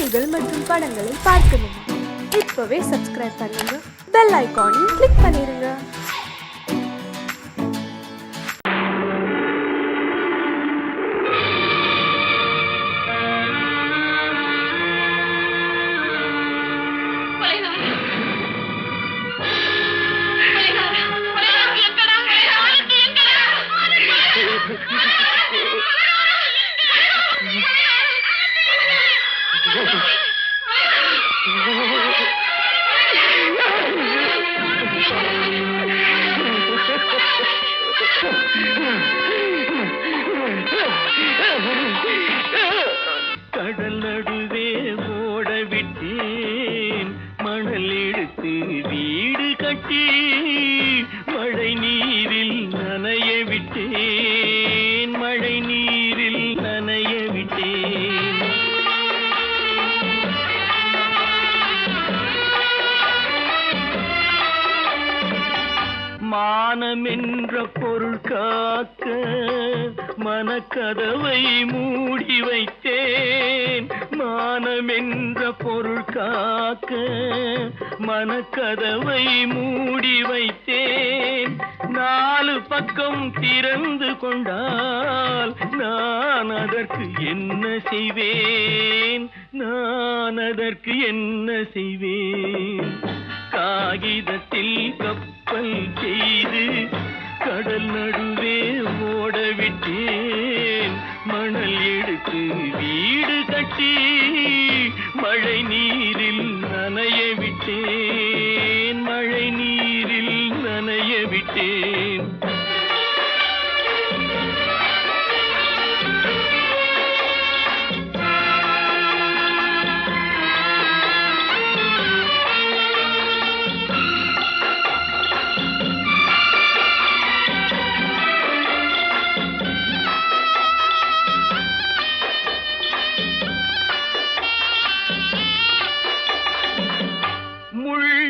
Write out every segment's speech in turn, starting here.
பாடல்கள் மற்றும் படங்களை பார்க்கணுமா? இப்பவே சப்ஸ்கிரைப் பண்ணுங்க, பெல் ஐகானையும் கிளிக் பண்ணிருங்க. கடல் நடுவே ஓட விட்டேன், மணல் எடுத்து வீடு கட்டி மழை நீரில் நனைய விட்டேன், மழை நீரில் நனைய விட்டேன். மானம் என்ற பொருள் காக்க மனக்கதவை மூடி வைத்தேன், மானம் என்ற பொருள் காக்க மனக்கதவை மூடி வைத்தேன். 4 பக்கம் திறந்து கொண்டால் நான் அதற்கு என்ன செய்வேன், நான் அதற்கு என்ன செய்வேன்? காகிதத்தில் கப்பல் செய்து கடல் நடுவே ஓட விட்டேன், மணல் எடுத்து வீடு கட்டி மழை நீரில் நனைய விட்டேன், மழை நீரில் நனைய விட்டேன்.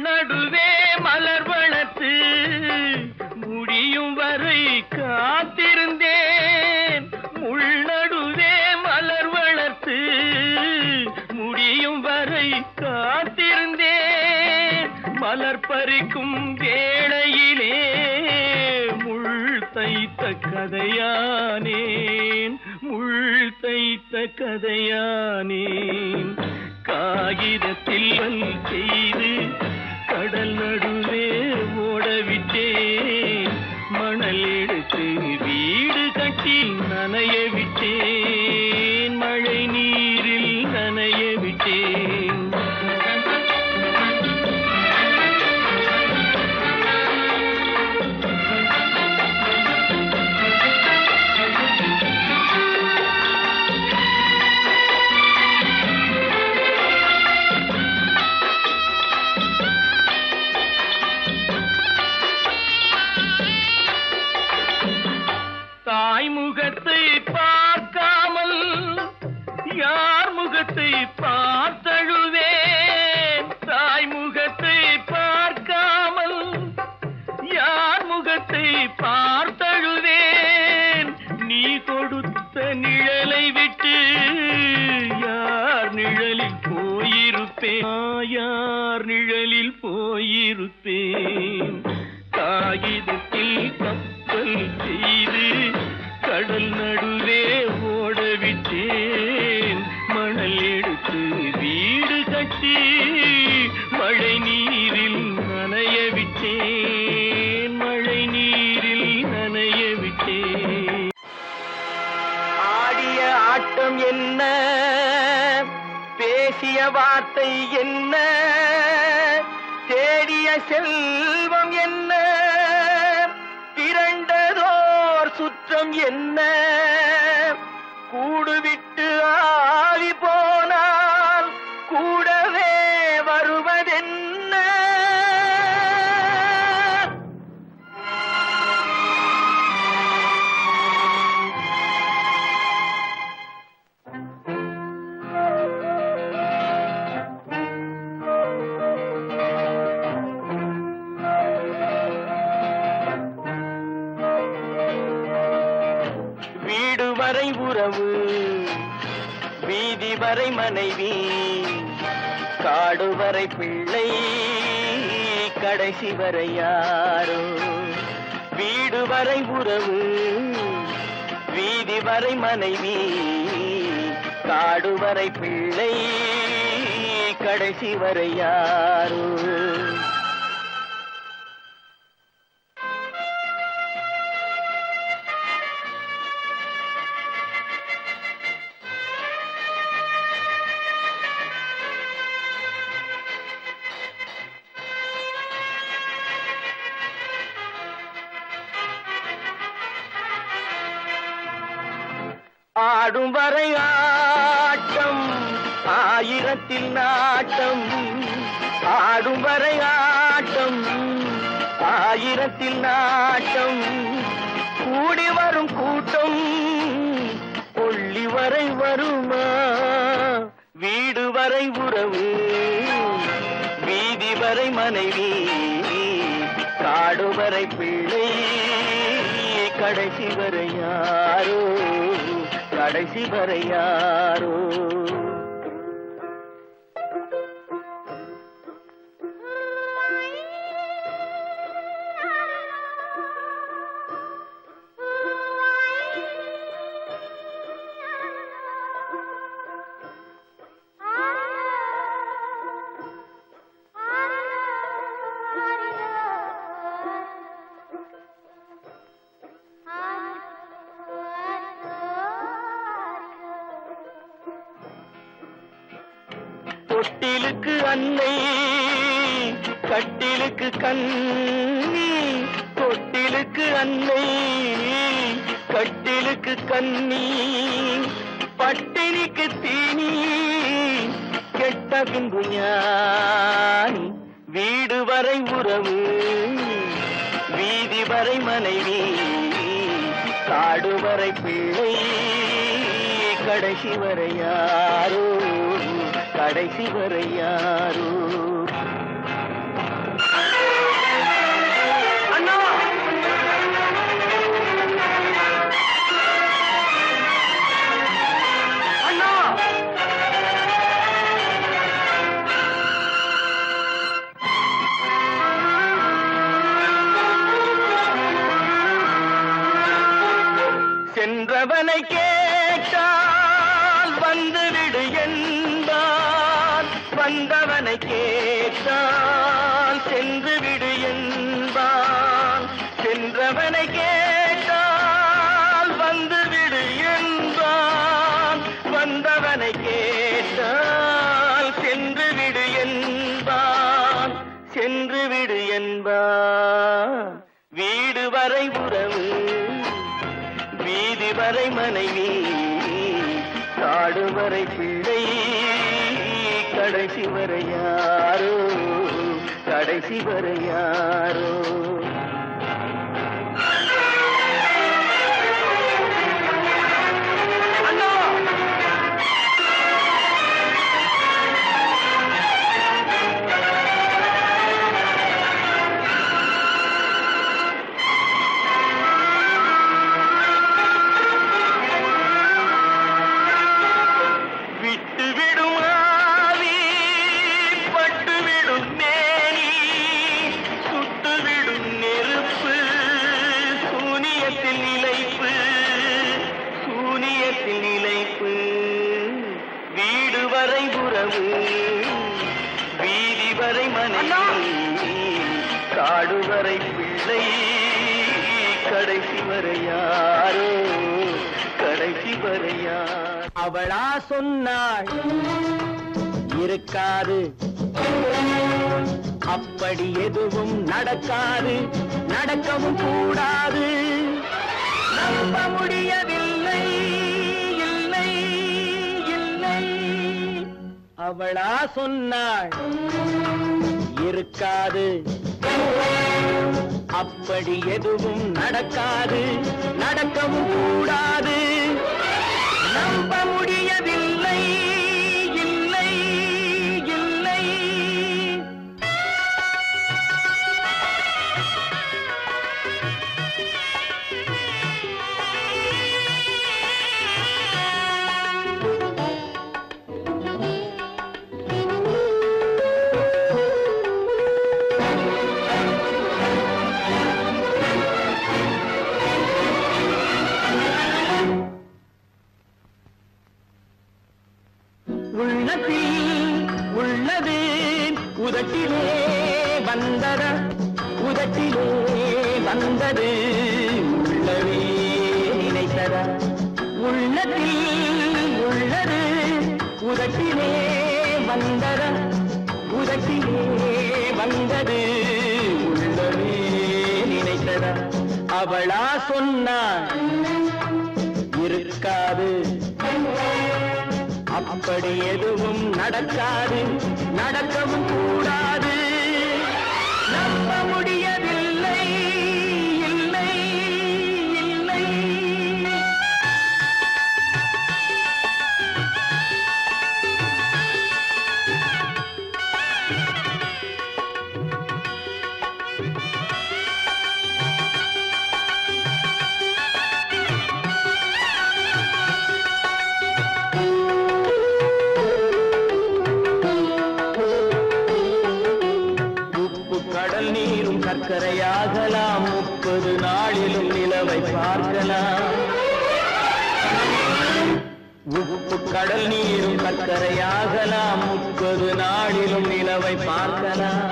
நடுவே மலர் வளர்த்து முடியும் வரை காத்திருந்தேன், முள் நடுவே மலர் வளர்த்து முடியும் வரை காத்திருந்தேன். மலர் பறிக்கும் வேளையிலே முள் தைத்த கதையானேன், முள் தைத்த கதையானேன். காகிதத்தில் செய்து கடல் நடுவே ஓடவிட்டேன், மணல் எடுத்து வீடு கட்டி நனைய விட்டேன், மழை நீரில் நனைய விட்டேன். தாய் முகத்தை பார்க்காமல் யார் முகத்தை பார்த்தழுவேன், தாய் முகத்தை பார்க்காமல் யார் முகத்தை பார்த்தழுவேன். நீ கொடுத்த நிழலை விட்டு யார் நிழலில் போயிருப்பேன், யார் நிழலில் போயிருப்பேன். காகிதத்தில் கப்பல் செய்து கடல் நடுவே ஓடவிட்டேன், மணல் எடுத்து வீடு கட்டி மழை நீரில் நனைய விட்டேன், மழை நீரில் நனைய விட்டேன். ஆடிய ஆட்டம் என்ன, பேசிய வார்த்தை என்ன, தேடிய செல்வம் என்ன, திரண்டதோர் சுற்றம் என்ன, கூடுவிட்டு ஆவி போனால் கூடவே வருவதென்ன. வீடு வரை உறவு, வீதி வரை மனைவி, காடுவரை பிள்ளை கடைசி வரை யாரோ வீடு வரை உறவு வீதி வரை மனைவி காடு வரை பிள்ளை கடைசி வரை யாரோ ஆடும் வரை ஆட்டம் ஆயிரத்தில் நாட்டம் ஆடும் வரை ஆட்டம் ஆயிரத்தில் நாட்டம் கூடி வரும் கூட்டம் கொள்ளி வரை வருமா வீடு வரை உறவு வீதி வரை மனைவி காடு வரை பிள்ளை கடைசி வரை யாரோ கடைசி வரை யாரோ தொட்டிலுக்கு அன்னை கட்டிலுக்கு கண்ணி தொட்டிலுக்கு அன்னை கட்டிலுக்கு கண்ணி பட்டினிக்கு தீனி கெட்ட பின்பு ஞானி வீடு வரை உறவு வீதி வரை மனைவி காடு வரை பிள்ளை கடைசி வரை யாரோ கடைசி வரை யாரோ அண்ணா அண்ணா சென்றவனை கேட்டால் வந்துவிடு என்பான் வந்தவனை கேட்டால் சென்று விடு என்பான் சென்றவனை கேட்டால் வந்துவிடு என்பான் வந்தவனை கேட்டால் சென்று விடு என்பான் சென்று விடு என்பான் வீடு வரை உறவு வீதி வரை மனைவி காடு வரை பிள்ளை கடைசி வரை யாரோ கடைசி வரை யாரோ வீடு வரை உறவு வீதி வரை மனைவி காடு வரை பிள்ளை கடைசி வரை யாரோ கடைசி வரை யார் அவளா சொன்னாள் இருக்காது அப்படி எதுவும் நடக்காது நடக்கவும் கூடாது நம்ப முடியவில்லை இல்லை இல்லை அவளா சொன்னாள் இருக்காது அப்படி எதுவும் நடக்காது நடக்கவும் கூடாது நம்ப முடியவில்லை இல்லை இல்லை உள்ளத்தில் உள்ளது உதட்டிலே வந்ததா உதட்டிலே வந்தது உள்ளவே நினைத்ததா உள்ளத்தில் உள்ளது உதட்டிலே வந்ததா உதட்டிலே வந்தது உள்ளவே நினைத்ததா அவளா சொன்னாள் இருக்காது அப்படி எதுவும் நடக்காது நடக்கவும் கூடாது நம்ப முடியவில்லை இல்லை இல்லை கடல் நீரும் சர்க்கரையாகலாம் 30 நாளிலும் நிலவை பார்க்கலாம் உப்பு கடல் நீரும் சர்க்கரையாகலாம் 30 நாளிலும் நிலவை பார்க்கலாம்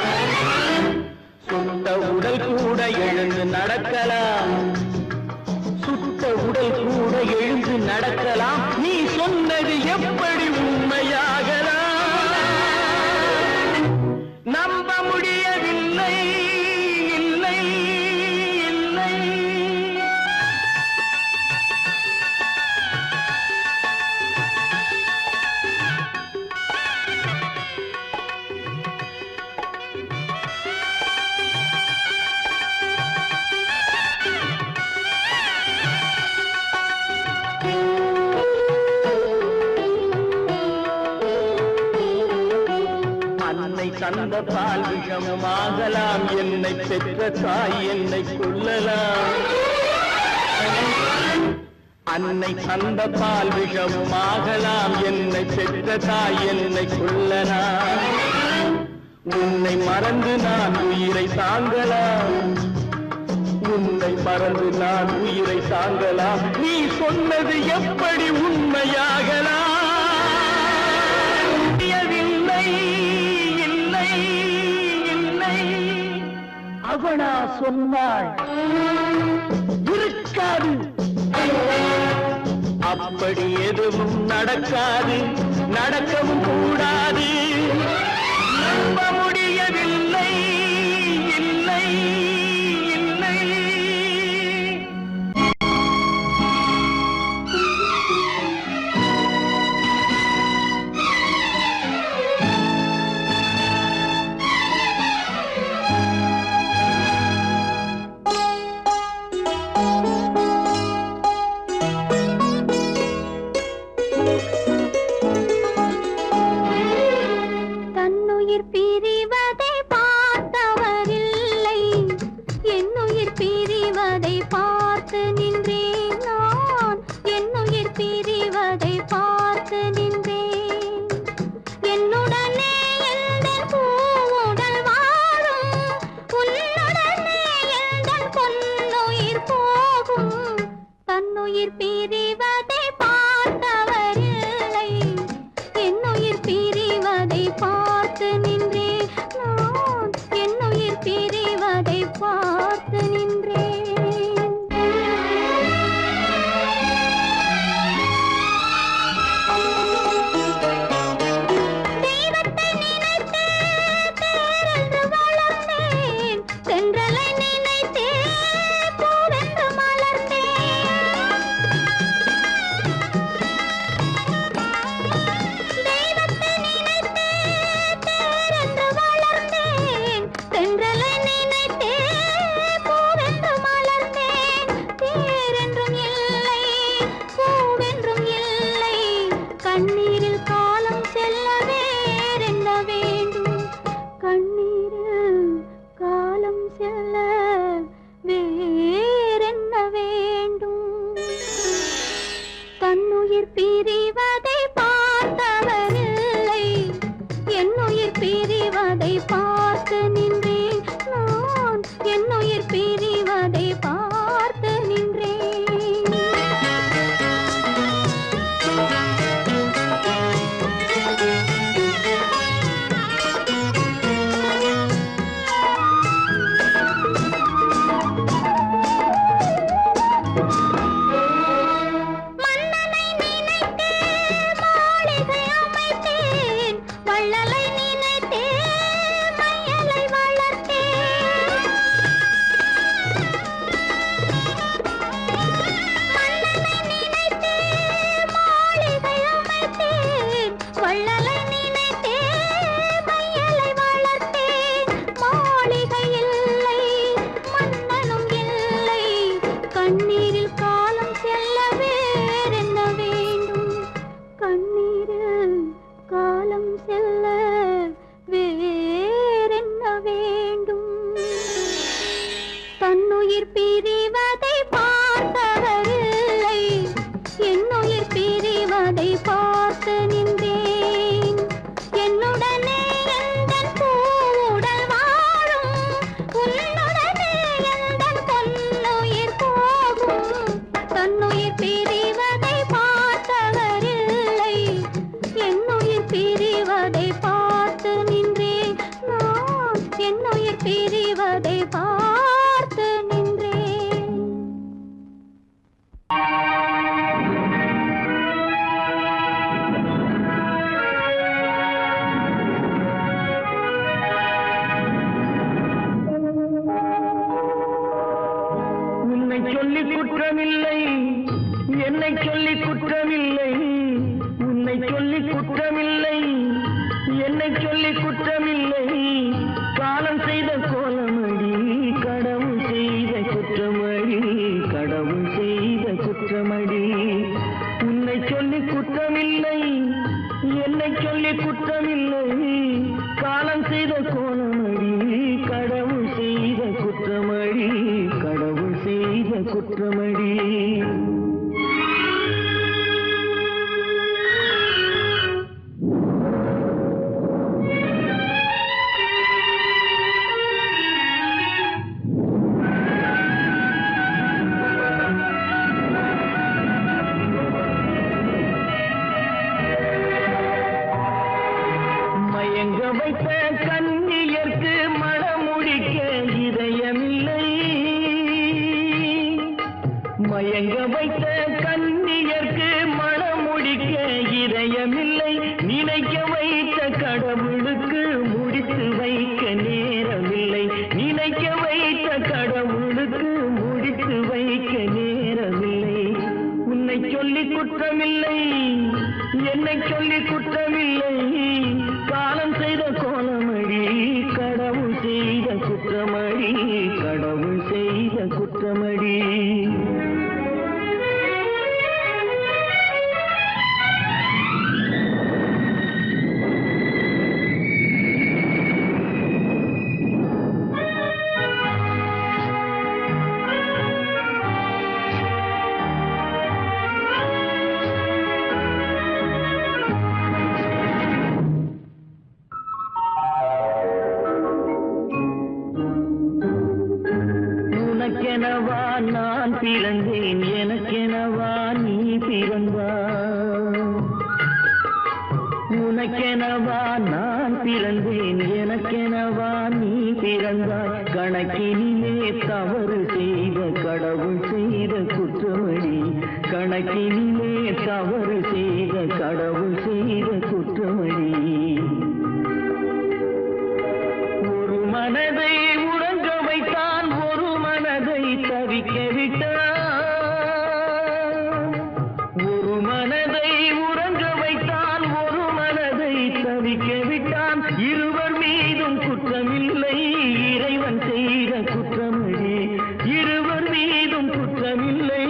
சுட்ட உடல் கூட எழுந்து நடக்கலாம் சுட்ட உடல் கூட எழுந்து நடக்கலாம் நீ சொன்னது எப்படி உண்மையாகலாம் நம்ப முடியவில்லை இல்லை இல்லை அன்னை தந்த பால் விஷமாகலாம் என்னை பெற்ற தாய் என்னை கொல்லலாம் அன்னை தந்த பால் விஷமாகலாம் என்னை பெற்ற தாய் என்னை கொல்லலாம் உன்னை மறந்து நான் உயிரை தாங்கலாம் உன்னை மறந்து நான் உயிரை தாங்கலாம் நீ சொன்னது எப்படி உண்மையாகலாம் அவனா சொன்னாள் இருக்காது அப்படி எதுவும் நடக்காது நடக்கவும் கூடாது நம்ப முடியவில்லை இல்லை இல்லை குற்றமில்லை, என்னை சொல்லி குற்றமில்லை, உன்னை சொல்லி குற்றமில்லை, என்னை சொல்லி குற்றமில்லை, காலம் செய்த கோலமடி, கடவுள் செய்த குற்றமடி, கடவுள் செய்த குற்றமடி. உன்னை சொல்லி குற்றமில்லை, என்னை சொல்லி குற்றமில்லை, காலம் செய்த கோலமடி, கடவுள் செய்த குற்றமடி, கடவுள் செய்த குற்றமடி. மயங்க வைத்த கண்ணியர்க்கு மணமுடிக்க இதயமில்லை, மயங்க வைத்த கண்ணியர்க்கு மணமுடிக்க இதயமில்லை, நினைக்க வைத்த கடவுளுக்கு முடித்து வைக்க நேரமில்லை, நினைக்க வைத்த கடவுளுக்கு முடித்து வைக்க நேரமில்லை. உன்னை சொல்லி குற்றமில்லை, என்னை சொல்லி குற்றமில்லை, காலம் செய்த கோலமடி, கடவுள் செய்த குற்றமடி, கடவுள் செய்த குற்றமடி. உனக்கெனவா நான் பிறந்தேன், எனக்கெனவா நீ பிறந்தாய், உனக்கெனவா நான் பிறந்தேன், எனக்கெனவா நீ பிறந்தாய், கணக்கினிலே தவறு செய்த கடவுள் செய்த குற்றமடி, கணக்கினிலே தவறு செய்த கடவுள் செய்த குற்றமடி. ஒரு மனதை உறங்க வைத்தான், ஒரு மனதை தவிக்க விட்டான், ஒரு மனதை உறங்க வைத்தான், ஒரு மனதை தவிக்க விட்டான், இருவர் மீதும் குற்றமில்லை, இறைவன் செய்த குற்றமடி, இருவர் மீதும் குற்றமில்லை,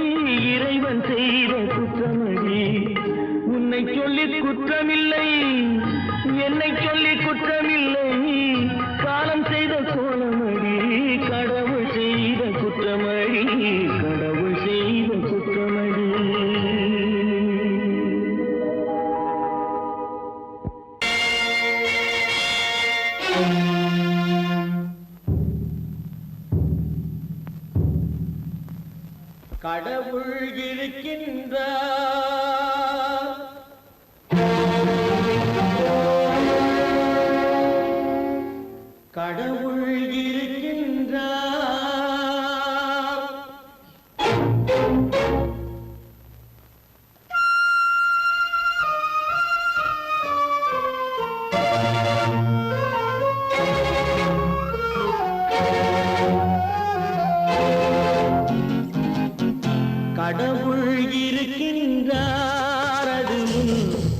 இறைவன் செய்த குற்றமடி. உன்னை சொல்லி குற்றமில்லை, என்னை சொல்லி குற்றமில்லை, காலம் செய்த கோலமடி, கடவுள் செய்த குற்றமடி, கடவுள் செய்த குற்றமடி. கடவுள் இருக்கின்றார், கடவுள் இருக்கின்றார், கடவுள் இருக்கின்றார், அதுவும்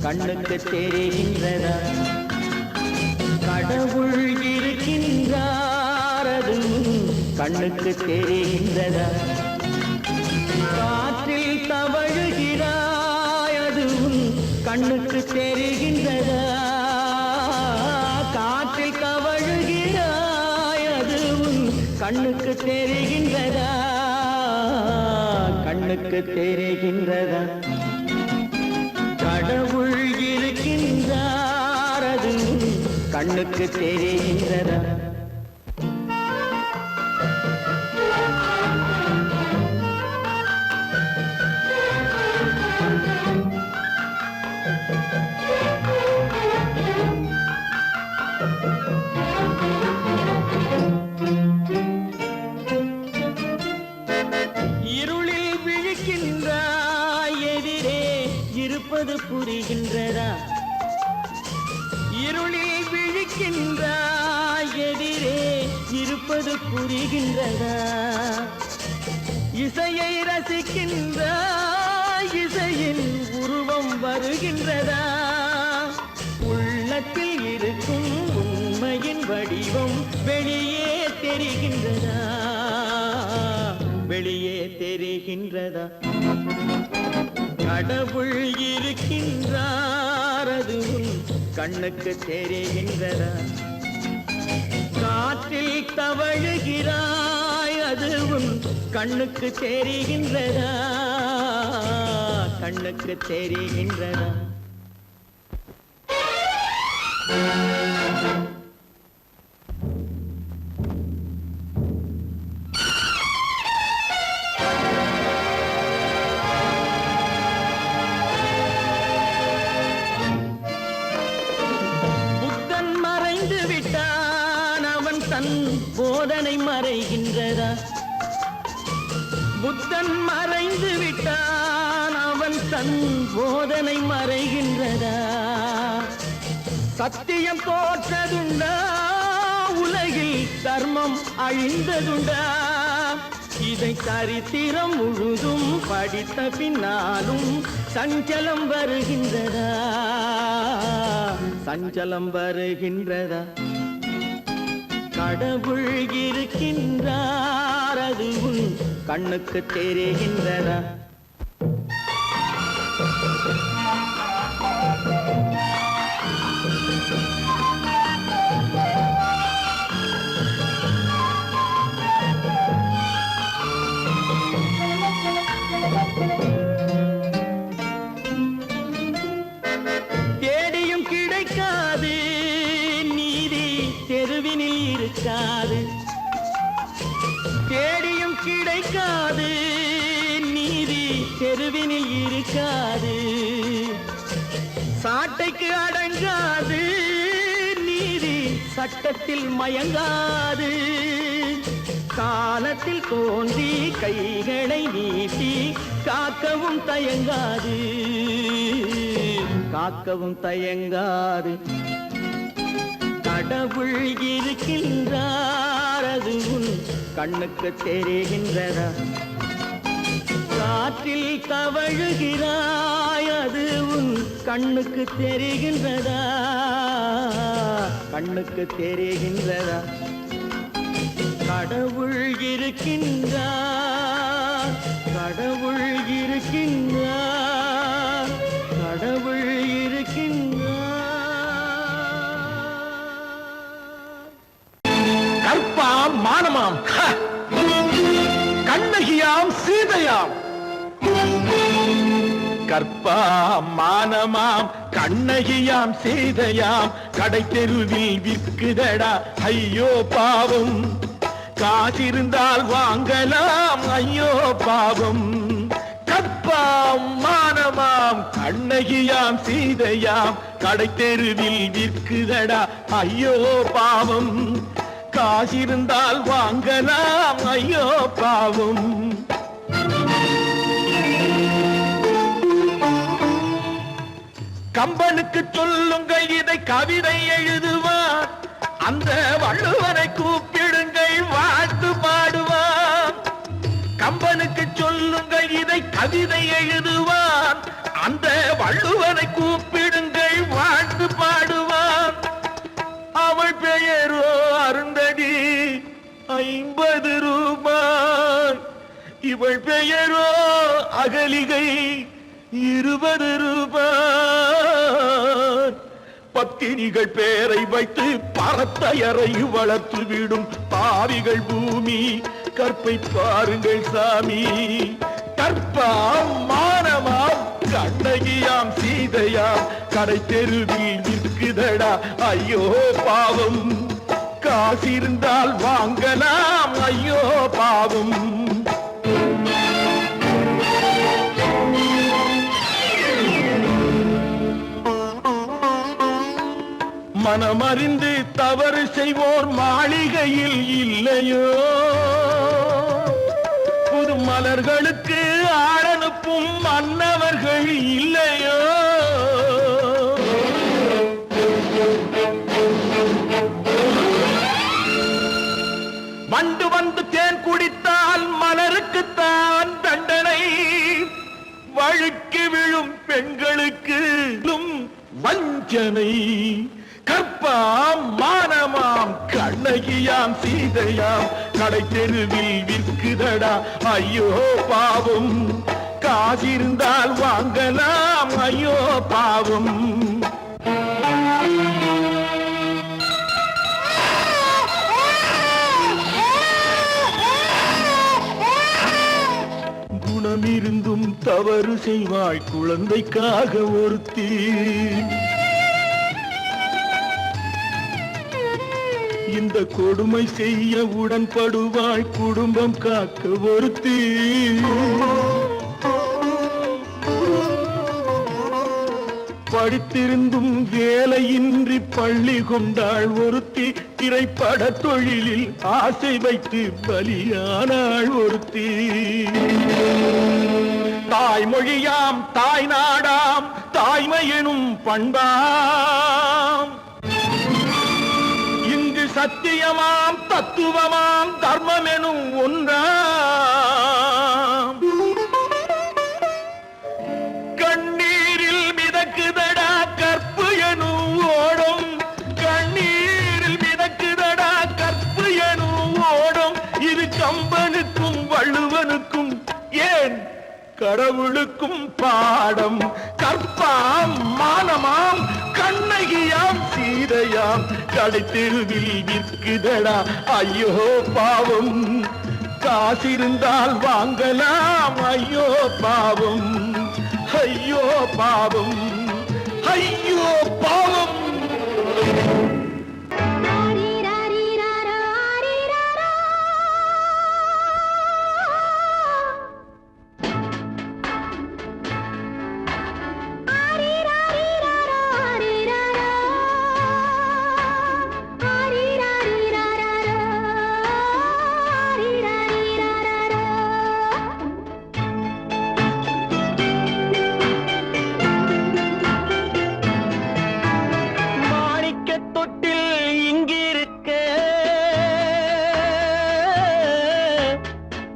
கண்ணுக்கு தெரிகின்றதா, கடவுள் இருக்கின்றார், அதுவும் கண்ணுக்கு தெரிகின்றதா, காற்றில் தவழுகிறாய், அதுவும் கண்ணுக்கு தெரிகின்றதா, காற்றில் தவழுகிறாய், அதுவும் கண்ணுக்கு தெரிகின்றதா, கண்ணுக்கு தெரிகின்றதா. கடவுள் இருக்கின்றார், அதுவும் கண்ணுக்கு தெரிகின்றதா. இருளில் விழிக்கின்றாய், எதிரே இருப்பது புரிகின்றதா, இருளில் விழிக்கின்றாய், எதிரே இருப்பது புரிகின்றதா, இசையை ரசிக்கின்ற இசையின் உருவம் வருகின்றதா உள்ளத்தில் இருக்கும் உண்மையின் வடிவம் வெளியே தெரிகின்றதா வெளியே தெரிகின்றதா கடவுள் இருக்கின்றார் அது உன் கண்ணுக்கு தெரிகின்றதா காற்றில் தவழுகிறாய் அது உன் கண்ணுக்கு தெரிகின்றதா கண்ணுக்கு தெரிகின்றதா புத்தன் மறைந்து விட்டான் அவன் தன் போதனை மறைகின்றதா புத்தன் மறைந்து விட்டான் அவன் தன் போதனை மறைகின்றதா சத்தியம் தோற்றதுண்டா உலகில் தர்மம் அழிந்ததுண்டா இதை சரித்திரம் முழுதும் படித்த பின்னாலும் சஞ்சலம் வருகின்றதா சஞ்சலம் வருகின்றதா கடவுள் இருக்கின்றார் அது உன் கண்ணுக்கு தெரிகின்றதா தேடியும் கிடைக்காது நீதி தெருவினில் இருக்காது தேடியும் கிடைக்காது நீதி தெருவினில் இருக்காது சாட்டைக்கு அடங்காது நீதி சட்டத்தில் மயங்காது காலத்தில் தோன்றி கைகளை நீட்டி காக்கவும் தயங்காது காக்கவும் தயங்காது கடவுள் இருக்கின்றார் அது உன் கண்ணுக்கு தெரிகின்றதா காற்றில் தவழுகிறாய் அது உன் கண்ணுக்கு தெரிகின்றதா கண்ணுக்கு தெரிகின்றதா கடவுள் இருக்கின்றார் கடவுள் இருக்கின்றார் கடவுள் இருக்கின்றார் கற்பாம் மானமாம் கண்ணகியாம் சீதையாம் கற்பாம் மானமாம் கண்ணகியாம் சீதையாம் கடை தெருவில் விற்குதடா ஐயோ பாவம் காசிருந்தால் வாங்கலாம் ஐயோ பாவம் கற்பாம் மானமாம் கண்ணகியாம் சீதையாம் கடை தெருவில் விற்குதடா ஐயோ பாவம் காசிருந்தால் வாங்கலாம் ஐயோ பாவம் கம்பனுக்கு சொல்லுங்கள் இதை கவிதை எழுதுவான் அந்த வள்ளுவனை கூப்பிடுங்கள் வாழ்த்து பாடுவான் கம்பனுக்கு சொல்லுங்கள் இதை கவிதை எழுதுவான் அந்த வள்ளுவனை கூப்பிடுங்கள் வாழ்த்து பாடுவான் அவள் பெயரோ அருந்ததி 50 ரூபாய் இவள் பெயரோ அகலிகை 20 ரூபாய் பத்தினிகள் பேரை வைத்து பரத்தையறை வளர்த்து விடும் பாவிகள் பூமி கற்பை பாருங்கள் சாமி கற்பாம் மானமாம் கண்ணகியாம் சீதையாம் கடை தெருவில் விற்குதடா ஐயோ பாவம் காசிருந்தால் வாங்கலாம் ஐயோ பாவம் மனமறிந்து தவறு செய்வோர் மாளிகையில் இல்லையோ புது மலர்களுக்கு ஆளனுப்பும் மன்னவர்கள் இல்லையோ வண்டு வந்து தேன் குடித்தால் மலருக்குத்தான் காஞ்சனை கற்பாம் மானமாம் கண்ணகியாம் சீதையாம் கடை தெருவில் விற்குதடா ஐயோ பாவம் காசிருந்தால் வாங்கலாம் ஐயோ பாவம் குணமிருந்தும் தவறு செய்வாய் குழந்தைக்காக ஒருத்தி இந்த கொடுமை செய்ய உடன்படுவாய் குடும்பம் காக்க ஒருத்தி படித்திருந்தும் வேலையின்றி பள்ளி கொண்டாள் ஒருத்தி திரைப்பட தொழிலில் ஆசை வைத்து பலியானாள் ஒருத்தி தாய்மொழியாம் தாய் நாடாம் தாய்மை எனும் பண்பாம் இங்கு சத்தியமாம் தத்துவமாம் தர்மம் எனும் ஒன்றாம் கண்ணீரில் மிதக்குதடா கற்பு எனும் ஓடும் கண்ணீரில் மிதக்குதடா கற்பு எனும் ஓடும் இது கம்பனுக்கும் வள்ளுவனுக்கும் ஏன் கடவுளுக்கும் பாடம் கற்பாம் மானமாம் கண்ணகியாம் சீதையாம் கடை தெருவில் விற்குதடா ஐயோ பாவம் காசிருந்தால் வாங்கலாம் ஐயோ பாவம் ஐயோ பாவம் ஐயோ பாவம்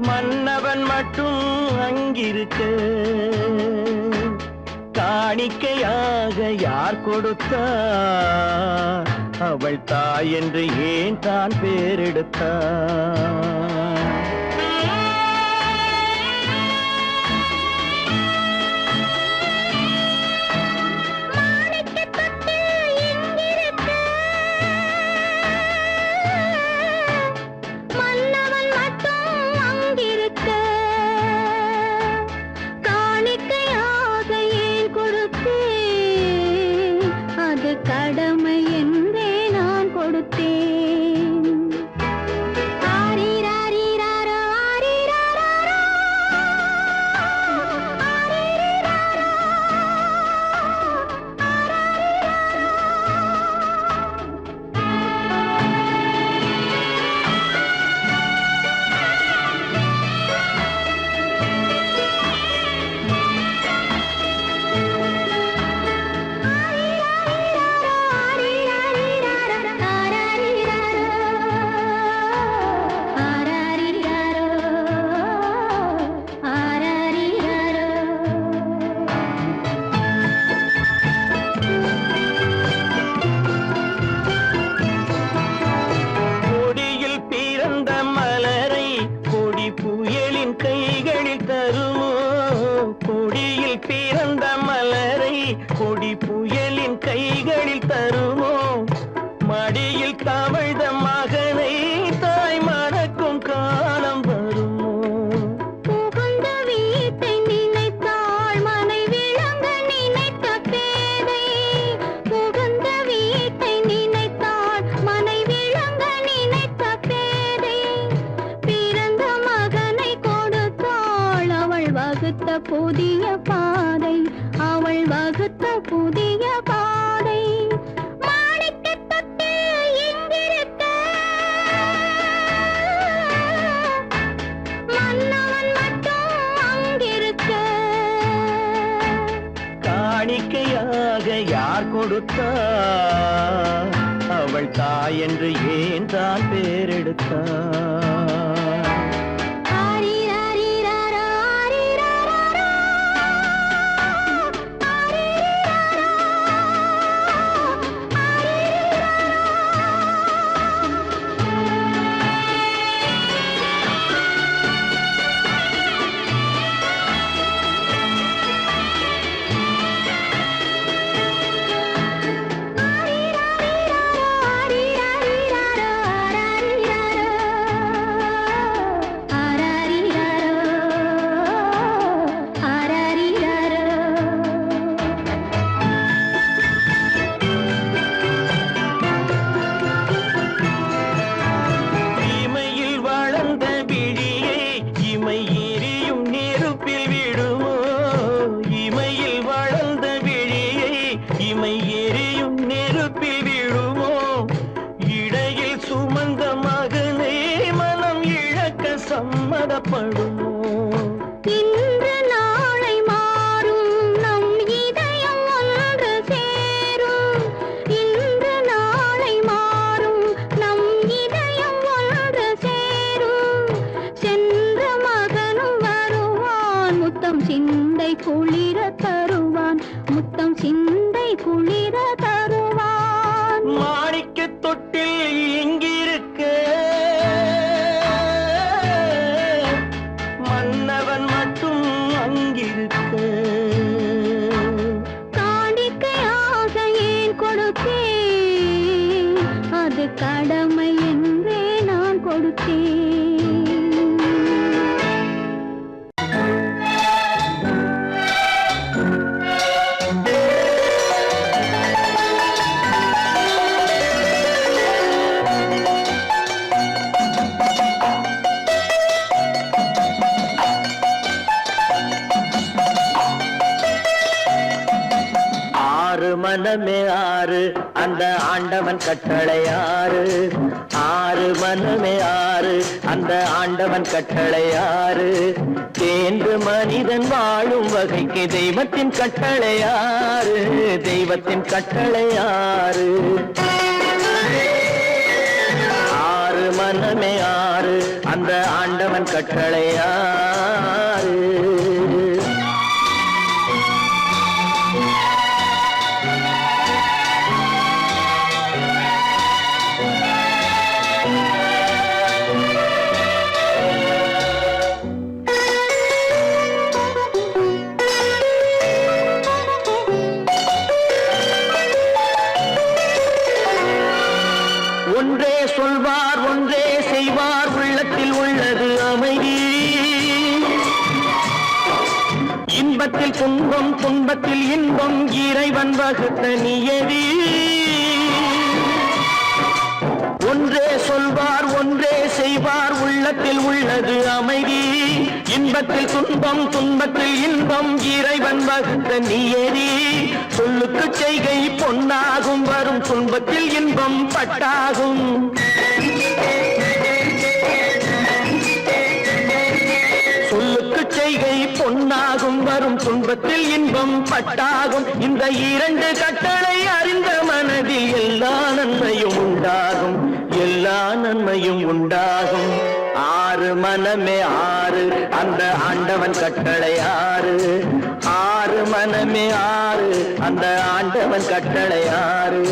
மன்னவன் மட்டும் அங்கிருக்க காணிக்கையாக யார் கொடுத்தார் அவள் தாய் என்று ஏன் தான் பேரெடுத்தார் கடமை என்றே நான் கொடுத்தேன் பிறந்த மலரை கொடி புயலின் கைகளில் தருமோ மடியில் தவழ்ந்த மகனை தாய் மணக்கும் காலம் வருமோ புகுந்த வீட்டை நினைத்தாள் மனை விளங்க நினைத்த பேதை புகுந்த வீட்டை நினைத்தாள் மனை விளங்க நினைத்த பேதை பிறந்த மகனை கொடுத்தாள் அவள் வகுத்த புதிய பாதை அவள் வகுத்த புதிய பாதை மாணிக்கத் தொட்டில் இங்கிருக்க மன்னவன் மட்டும் அங்கிருக்க காணிக்கையாக யார் கொடுத்தார் அவள் தாய் என்று ஏன் தான் பேரெடுத்தார் கடமை என்றே நான் கொடுத்தேன். மனமே ஆறு அந்த ஆண்டவன் கட்டளை ஆறு. ஆறு மனமே ஆறு அந்த ஆண்டவன் கட்டளை ஆறு. தேர்ந்து மனிதன் வாழும் வகைக்கு தெய்வத்தின் கட்டளை ஆறு. தெய்வத்தின் கட்டளை ஆறு. ஆறு மனமே ஆறு அந்த ஆண்டவன் கட்டளை ஆறு. ஒன்றே சொல்வார் ஒன்றே செய்வார் உள்ளத்தில் உள்ளது அமைதி. இன்பத்தில் துன்பம் துன்பத்தில் இன்பம் இறைவன் வகுத்த நியதி. ஒன்றே சொல்வார் ஒன்றே செய்வார் உள்ளத்தில் உள்ளது அமைதி. இன்பத்தில் துன்பம் துன்பத்தில் இன்பம் இறைவன் வகுத்த நியதி. சொல்லுக்கு செய்கை பொன்னாகும் வரும் துன்பத்தில் இன்பம் பட்டாகும். சொல்லுக்கு செய்கை பொன்னாகும் வரும் துன்பத்தில் இன்பம் பட்டாகும். இந்த இரண்டு கட்டளை அறிந்த மனதில் எல்லா நன்மையும் உண்டாகும். எல்லா நன்மையும் உண்டாகும். ஆறு மனமே ஆறு அந்த ஆண்டவன் கட்டளை ஆறு. ஆறு மனமே ஆறு அந்த ஆண்டவன் கட்டளை ஆறு.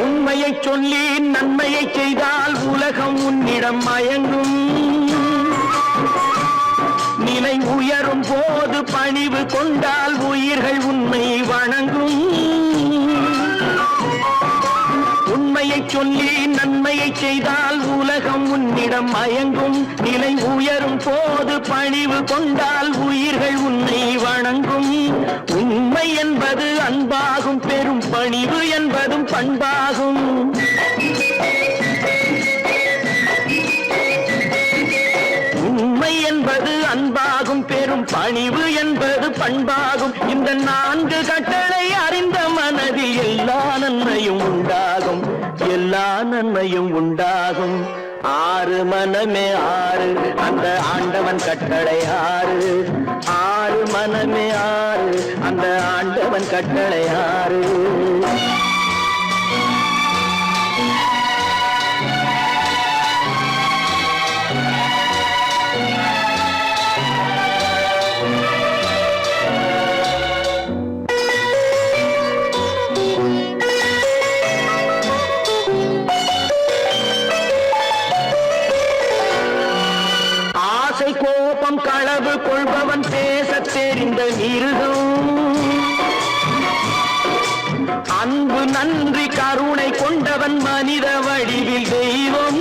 உண்மையை சொல்லி நன்மையை செய்தால் உலகம் உன்னிடம் மயங்கும். நிலை உயரும் போது பணிவு கொண்டால் உயிர்கள் உன்னை வணங்கும். உண்மையை சொல்லி நன்மையை செய்தால் உலகம் உன்னிடம் மயங்கும். நிலை உயரும் போது பணிவு கொண்டால் உயிர்கள் உன்னை வணங்கும். உண்மை என்பது அன்பாகும். பெரும் பணிவு என்பதும் பண்பாகும். உண்மை என்பது அன்பாகும். பெரும் பணிவு என்பது பண்பாகும். இந்த நான்கு கட்டளை அறிந்த மனதில் எல்லா நன்மையும் உண்டாகும். எல்லா நன்மையும் உண்டாகும். ஆறு மனமே ஆறு அந்த ஆண்டவன் கட்டளை ஆறு. ஆறு மனமே ஆறு அந்த ஆண்டவன் கட்டளை ஆறு. கோபம் களவு கொள்பவன் பேசத் தெரிந்த மிருகம். அன்பு நன்றி கருணை கொண்டவன் மனித வடிவில் தெய்வம்.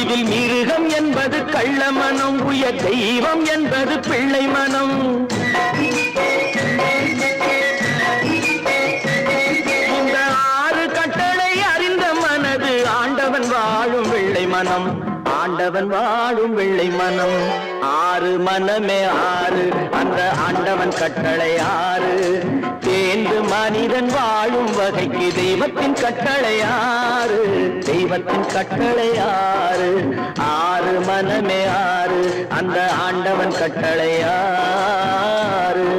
இதில் மிருகம் என்பது கள்ள மனம். உயர் தெய்வம் என்பது பிள்ளை மனம். இந்த ஆறு கட்டளை அறிந்த மனது ஆண்டவன் வாழும் வெள்ளை மனம். ஆண்டவன் வாழும் வெள்ளை மனம். ஆறு மனமே ஆறு அந்த ஆண்டவன் கட்டளை ஆறு. தேர்ந்து மனிதன் வாழும் வகைக்கு தெய்வத்தின் கட்டளை ஆறு. தெய்வத்தின் கட்டளை ஆறு. ஆறு மனமே ஆறு அந்த ஆண்டவன் கட்டளை ஆறு.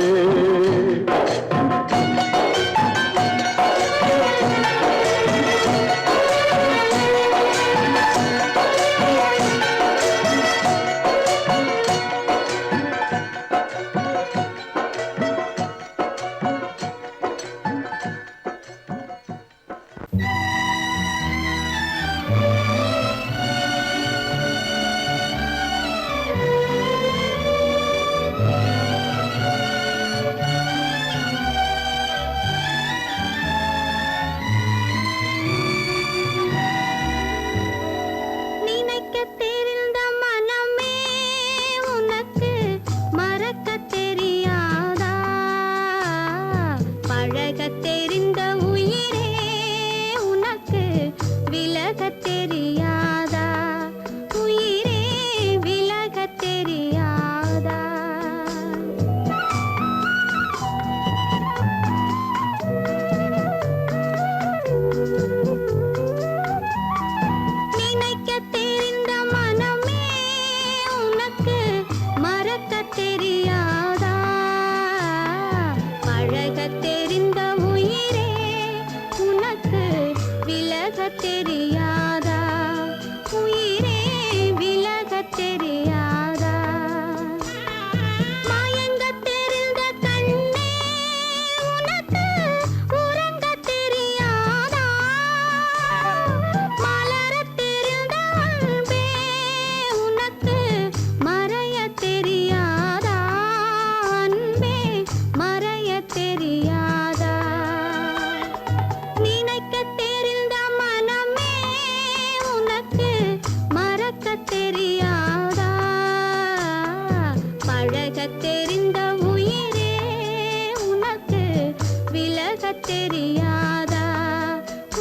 தெரியாதா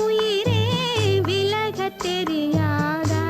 உயிரே விலக தெரியாதா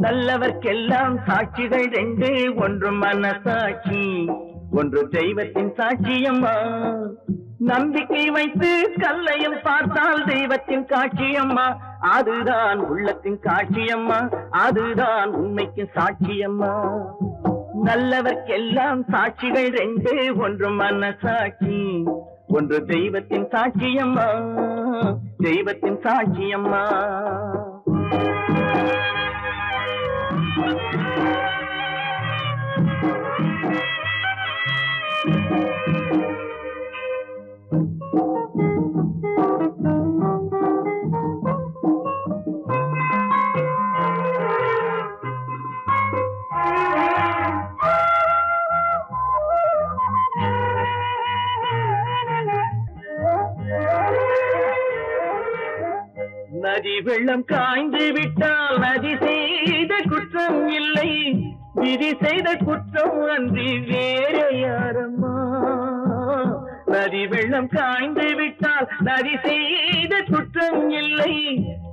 நல்லவர்க்கெல்லாம் சாட்சிகள் ரெண்டு, ஒன்று மனசாட்சி, ஒன்று தெய்வத்தின் சாட்சியம்மா. நம்பிக்கை வைத்து கல்லையும் பார்த்தால் தெய்வத்தின் காட்சியம்மா. அதுதான் உள்ளத்தின் காட்சியம்மா, அதுதான் உண்மைக்கு சாட்சியம்மா. நல்லவர்க்கெல்லாம் சாட்சிகள் ரெண்டு, ஒன்று மனசாட்சி, ஒன்று தெய்வத்தின் சாட்சியம்மா, தெய்வத்தின் சாட்சியம்மா. நதி வெள்ளம் காய்ந்து விட்டால் நதி செய்த குற்றம் இல்லை, விதி செய்த குற்றம் அன்றி வேற யாரம்மா. நதி வெள்ளம் காய்ந்து விட்டால் நதி செய்த குற்றம் இல்லை,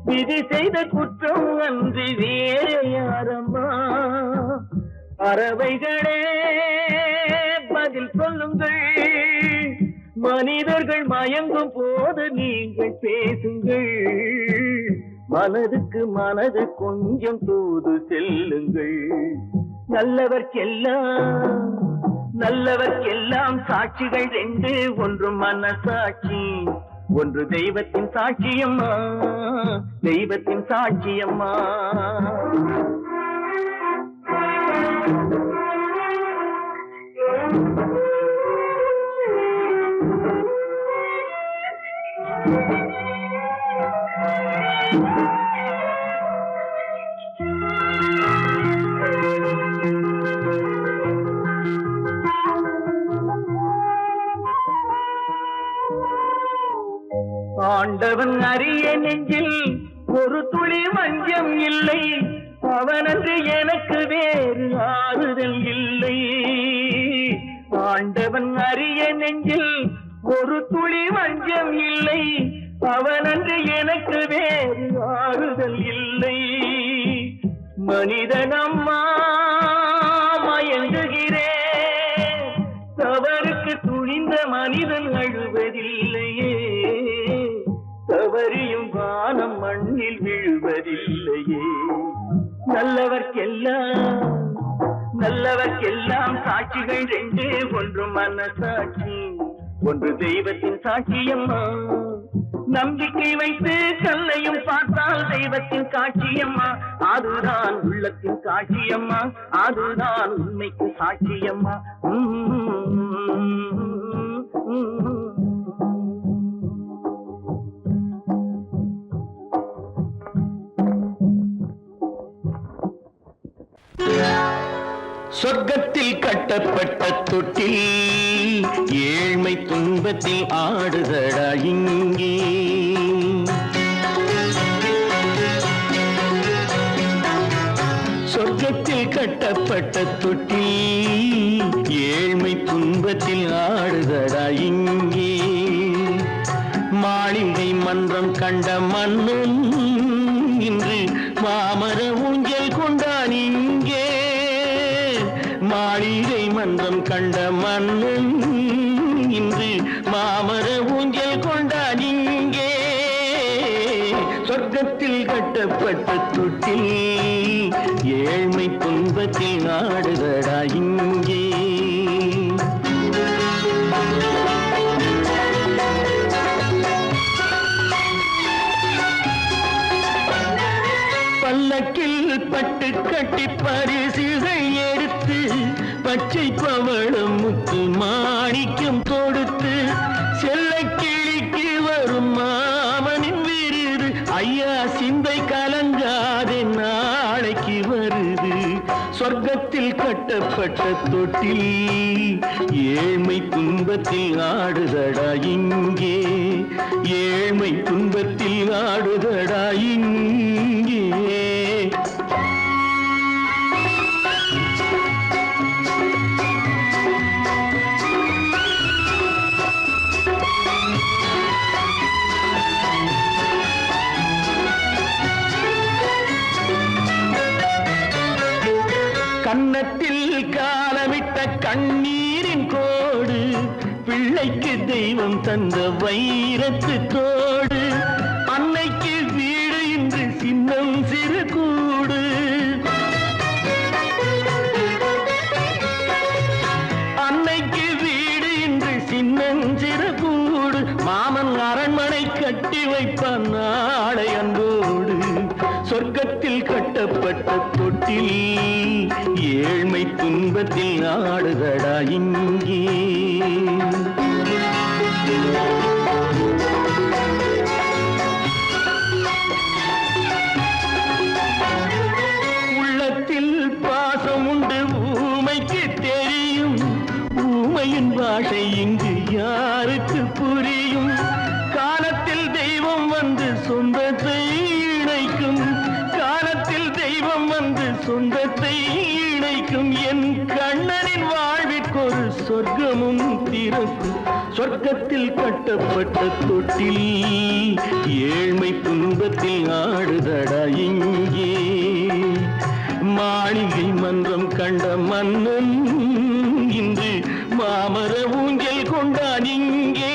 விதி செய்த குற்றம் அன்றி வேற யாரம்மா. பறவைகளே பதில் சொல்லுங்கள், மனிதர்கள் மயங்கும் போது நீங்கள் பேசுங்கள், மனதுக்கு மனது கொஞ்சம் தூது செல்லுங்கள். நல்லவர்க்கெல்லாம் சாட்சிகள் ரெண்டு, ஒன்று மனசாட்சி, ஒன்று தெய்வத்தின் சாட்சியம்மா, தெய்வத்தின் சாட்சியம்மா. ஆண்டவன் அறிய நெஞ்சில் ஒரு துளி வஞ்சம் இல்லை, அவனன்று எனக்கு வேறு ஆறுதல் இல்லை. ஆண்டவன் அறிய நெஞ்சில் ஒரு துளி வஞ்சம் இல்லை, அவனன்று எனக்கு வேறு ஆறுதல் இல்லை. மனிதனம்மா மயங்குகிறேன், தவறுக்கு துணிந்த மனிதன் அழுவதில்லையே, தவறியும் வானம் மண்ணில் விழுவதில்லையே. நல்லவர்க்கெல்லாம் சாட்சிகள் ரெண்டு, ஒன்று மனசாட்சி, ஒன்று தெய்வத்தின் சாட்சியம்மா. நம்பிக்கை வைத்து கல்லையும் பார்த்தால் தெய்வத்தின் காட்சியம்மா, அதுதான் உள்ளத்தின் காட்சியம்மா, அதுதான் உண்மைக்கு சாட்சியம்மா. சொர்க்கத்தில் கட்டப்பட்ட தொட்டில் ஏழ்மை துன்பத்தில் ஆடுதடா இங்கே. சொர்க்கத்தில் கட்டப்பட்ட தொட்டில் ஏழ்மை துன்பத்தில் ஆடுதடா இங்கே. மாளிகை மன்றம் கண்ட மன்னன் இன்று மாமர ஊஞ்சல் கொண்டான் இங்கே. மாளிகை மன்றம் கண்ட மன்னன் இன்று மாமர ஊஞ்சல் கொண்டான் இங்கே. சொர்க்கத்தில் கட்டப்பட்ட தொட்டில் ஏழ்மை துன்பத்தில் நாடுதடா இங்கே. பல்லக்கில் பட்டு கட்டி பரிசுகள் எடுத்து, பச்சை பவளம் முத்து மாணிக்கம் கொடுத்து, செல்ல கிளிக்கு வரும் மாமனின் விருது, ஐயா சிந்தை கலங்காதே நாளைக்கு வருது. சொர்க்கத்தில் கட்டப்பட்ட தொட்டில் ஏழ்மை துன்பத்தில் ஆடுதடா இங்கே. ஏழ்மை துன்பத்தில் ஆடுதடா இங்கே. கன்னத்தில் காலமிட்ட கண்ணீரின் கோடு, பிள்ளைக்கு தெய்வம் தந்த வைரத்து தோடு, அன்னைக்கு வீடு இன்று சின்னம் சிறு கூடு. அன்னைக்கு வீடு இன்று சின்னம் சிறு கூடு, மாமன் அரண்மனை கட்டி வைப்பான் நாளை அன்போடு. சொர்க்கத்தில் கட்டப்பட்ட தொட்டில் ஏழ்மை துன்பத்தில் ஆடுதடா இங்கே. உள்ளத்தில் பாசம் உண்டு ஊமைக்கு தெரியும், ஊமையின் பாஷை இங்கு யாருக்கு புரியும். காலத்தில் தெய்வம் வந்து சொந்தத்தை இணைக்கும், காலத்தில் தெய்வம் வந்து சொந்தத்தை இணைக்கும். என் கண்ணனின் வாழ்விற்கொரு சொர்க்கமும் திறக்கும். சொர்க்கத்தில் கட்டப்பட்ட தொட்டில் ஏழ்மை துன்பத்தில் ஆடுதடா இங்கே. மாளிகை மன்றம் கண்ட மன்னன் இன்று மாமர ஊஞ்சல் கொண்டான் இங்கே.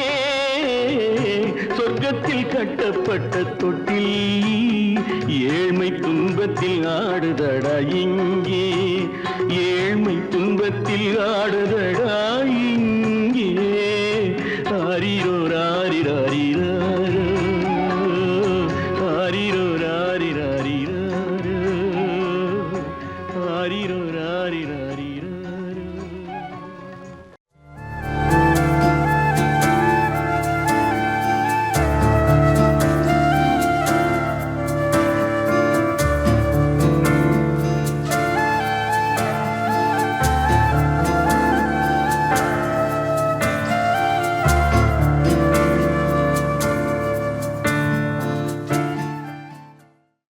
கட்டப்பட்ட தொட்டில் ஏழ்மை துன்பத்தில் ஆடுதடா இங்கே ஏழ்மை துன்பத்தில் ஆடுதடா இங்கே ஆரிரோ ராரிராரிரா